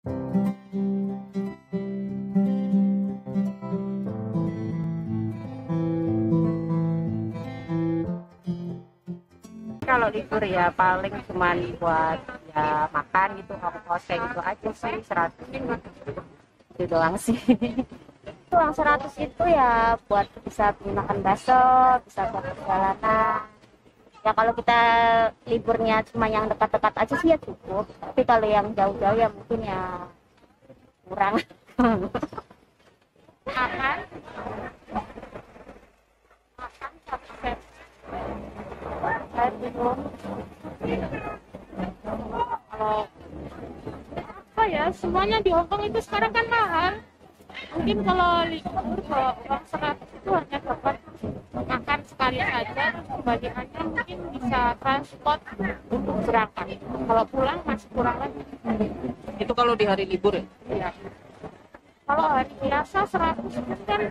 Kalau libur ya paling cuman buat ya makan gitu, ongkos kayak gitu aja sih, 100 itu doang sih. Uang 100 itu ya buat bisa beli makan bakso, bisa buat perjalanan. Ya kalau kita liburnya cuma yang dekat-dekat aja sih ya cukup. Tapi kalau yang jauh-jauh ya mungkin ya kurang. Makan, makan sampai saya bingung. Kalau apa ya, semuanya di Hongkong itu sekarang kan mahal. Mungkin kalau libur bawa uang 100 itu hanya dapat makan sekali saja, kebagiannya mungkin bisa transport untuk berangkat. Kalau pulang masih kurang lagi. Itu kalau di hari libur ya? Ya. Kalau hari biasa 100 pun kan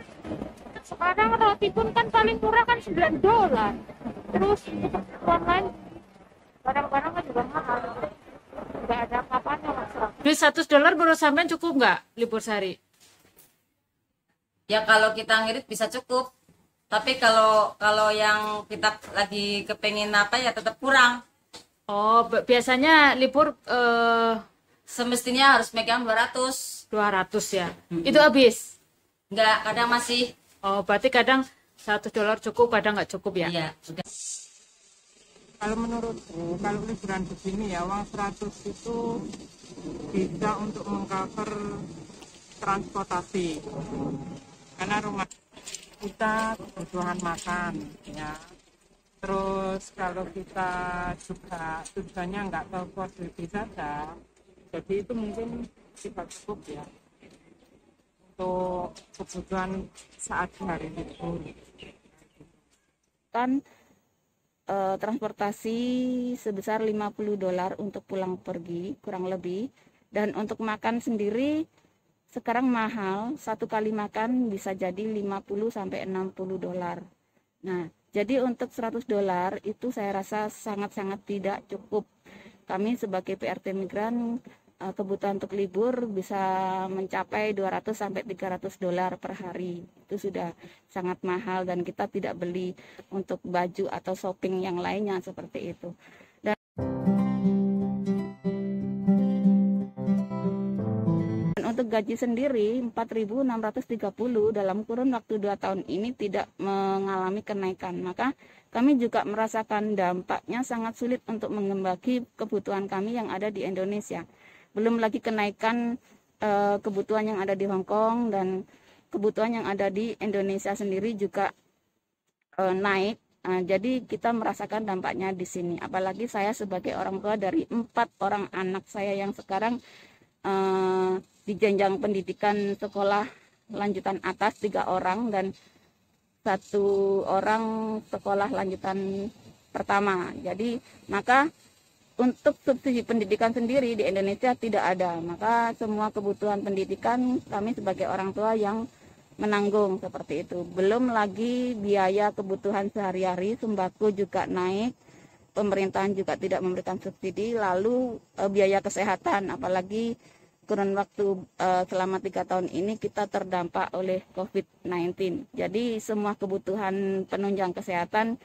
sekarang roti pun kan paling murah kan $9. Terus untuk kebutuhan lain barang-barang kan juga mahal. Nggak ada apa-apanya mas. Duit $100 menurut sampean cukup nggak libur sehari? Ya kalau kita ngirit bisa cukup. Tapi kalau yang kita lagi kepengen apa ya tetap kurang. Oh, biasanya libur Semestinya harus megang 200. 200 ya. Itu habis. Enggak, kadang masih. Oh, berarti kadang $100 cukup, kadang nggak cukup ya? Iya, sudah. Kalau menurutku, kalau liburan begini ya, uang 100 itu bisa untuk mengcover transportasi. Karena rumah kita kebutuhan makan, ya. Terus kalau kita juga tujuannya nggak ke positif saja, jadi itu mungkin tidak cukup ya untuk kebutuhan saat hari libur. Kan transportasi sebesar $50 untuk pulang pergi kurang lebih, dan untuk makan sendiri sekarang mahal, satu kali makan bisa jadi $50 sampai $60. Nah, jadi untuk $100 itu saya rasa sangat-sangat tidak cukup. Kami sebagai PRT migran kebutuhan untuk libur bisa mencapai $200 sampai $300 per hari. Itu sudah sangat mahal dan kita tidak beli untuk baju atau shopping yang lainnya seperti itu. Dan untuk gaji sendiri 4.630 dalam kurun waktu 2 tahun ini tidak mengalami kenaikan. Maka kami juga merasakan dampaknya sangat sulit untuk mengembangkan kebutuhan kami yang ada di Indonesia. Belum lagi kenaikan kebutuhan yang ada di Hong Kong, dan kebutuhan yang ada di Indonesia sendiri juga naik. Jadi kita merasakan dampaknya di sini. Apalagi saya sebagai orang tua dari 4 orang anak saya yang sekarang di jenjang pendidikan sekolah lanjutan atas 3 orang dan 1 orang sekolah lanjutan pertama. Jadi maka untuk subsidi pendidikan sendiri di Indonesia tidak ada. Maka semua kebutuhan pendidikan kami sebagai orang tua yang menanggung seperti itu. Belum lagi biaya kebutuhan sehari-hari, sembako juga naik. Pemerintahan juga tidak memberikan subsidi. Lalu biaya kesehatan, apalagi kurun waktu selama 3 tahun ini kita terdampak oleh COVID-19. Jadi semua kebutuhan penunjang kesehatan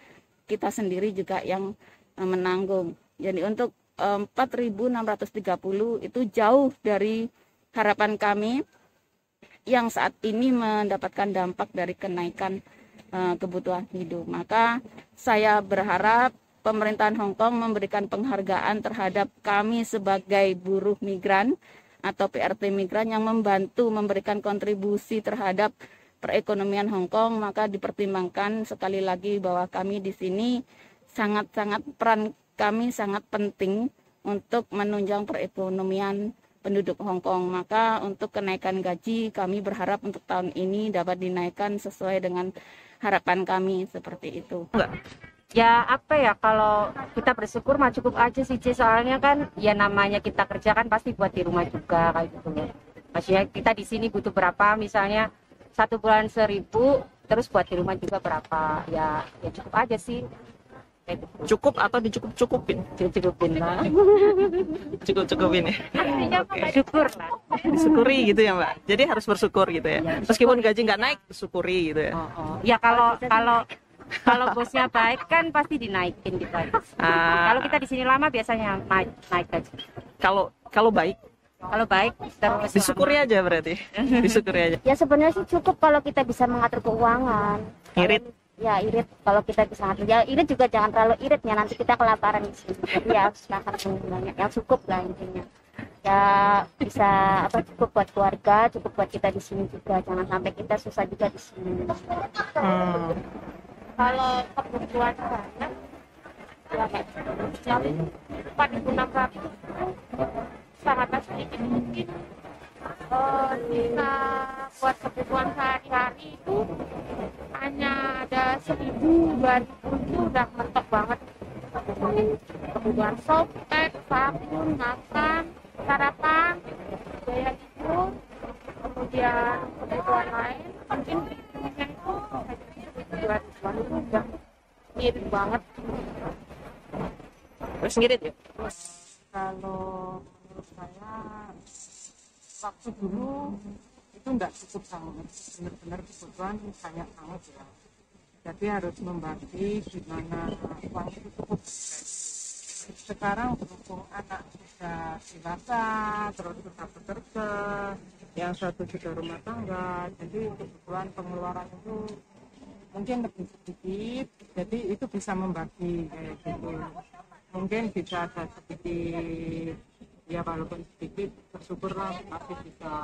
kita sendiri juga yang menanggung. Jadi untuk 4.630 itu jauh dari harapan kami yang saat ini mendapatkan dampak dari kenaikan kebutuhan hidup. Maka saya berharap pemerintahan Hong Kong memberikan penghargaan terhadap kami sebagai buruh migran atau PRT migran yang membantu memberikan kontribusi terhadap perekonomian Hong Kong. Maka dipertimbangkan sekali lagi bahwa kami di sini sangat-sangat peran kami sangat penting untuk menunjang perekonomian penduduk Hong Kong. Maka untuk kenaikan gaji kami berharap untuk tahun ini dapat dinaikkan sesuai dengan harapan kami seperti itu. Ya apa ya, kalau kita bersyukur mah cukup aja sih C, soalnya kan ya namanya kita kerja kan pasti buat di rumah juga kayak gitu loh. Maksudnya kita di sini butuh berapa, misalnya 1 bulan 1.000, terus buat di rumah juga berapa, ya cukup aja sih. kayak gitu. Cukup atau dicukup-cukupin? Cukupin lah. Cukup-cukupin ya. Artinya bersyukur lah. Disyukuri gitu ya Mbak. Jadi harus bersyukur gitu ya. Meskipun gaji nggak naik, syukuri gitu ya. Ya kalau bosnya baik kan pasti dinaikin gitu aja. Kalau kita di sini lama biasanya naik gaji. Kalau baik, Kalau baik terus disyukuri aja berarti. Disyukuri aja. Ya sebenarnya sih cukup kalau kita bisa mengatur keuangan. Irit. Ya irit kalau kita bisa ngatur. Ya irit juga jangan terlalu irit ya, nanti kita kelaparan di sini. Jadi ya harus makan yang banyak, yang cukup lah intinya. Ya bisa cukup buat keluarga, cukup buat kita di sini juga. Jangan sampai kita susah juga di sini. kalau kebutuhan banyak ya 4.600 sangat sedikit mungkin kita buat kebutuhan sehari-hari itu hanya ada 1.000-2.000 itu udah mentok banget. Kebutuhan softtek, sabun, makan, sarapan, biaya hidup, kemudian kebutuhan lain mungkin hitungnya itu 200-an itu udah mirip banget. Terus ngirit ya? Kalau menurut saya waktu dulu itu enggak cukup banget, benar-benar kebutuhan banyak banget ya. Jadi harus membagi gimana uang itu cukup. Sekarang berhubung anak sudah dewasa, terus sudah bekerja, yang satu sudah rumah tangga, jadi kebutuhan pengeluaran itu mungkin lebih sedikit, jadi itu bisa membagi kayak gitu. Mungkin bisa ada sedikit, ya walaupun sedikit bersyukurlah masih bisa.